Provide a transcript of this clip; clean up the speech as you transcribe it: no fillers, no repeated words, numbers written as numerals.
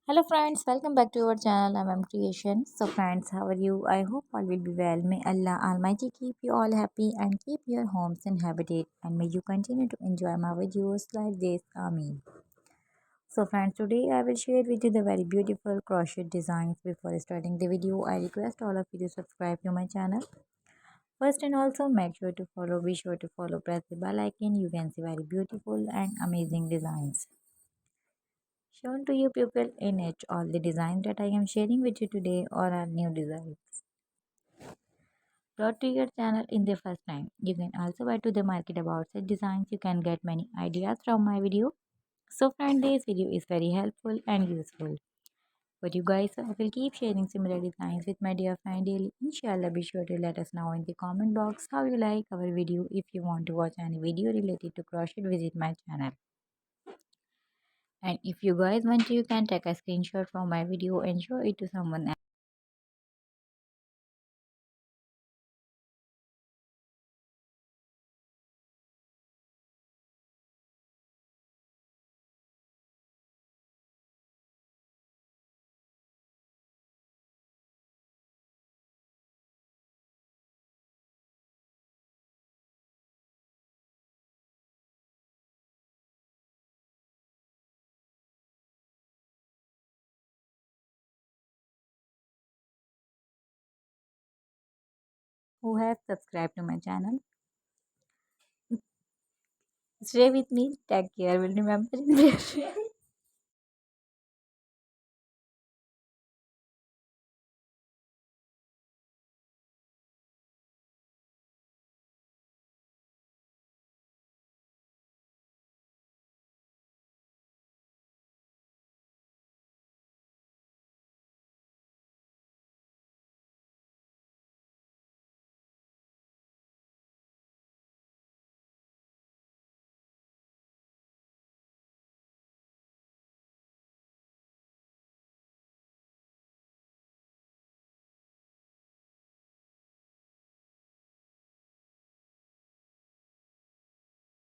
Hello friends, welcome back to our channel. I'm Creation. So friends, how are you? I hope all will be well. May Allah Almighty keep you all happy and keep your homes inhabited, and may you continue to enjoy my videos like this. Ameen. So friends, today I will share with you the very beautiful crochet designs. Before starting the video, I request all of you to subscribe to my channel. First and also make sure to follow. Be sure to follow. Press the bell icon. You can see very beautiful and amazing designs shown to you people in it. All the designs that I am sharing with you today are new designs brought to your channel in the first time. You can also buy to the market about such designs. You can get many ideas from my video. So friend, this video is very helpful and useful. But you guys, I will keep sharing similar designs with my dear friend daily. Inshallah, be sure to let us know in the comment box how you like our video. If you want to watch any video related to crochet, visit my channel. And if you guys want to, you can take a screenshot from my video and show it to someone else who have subscribed to my channel. Stay with me. Take care. Will remember in there.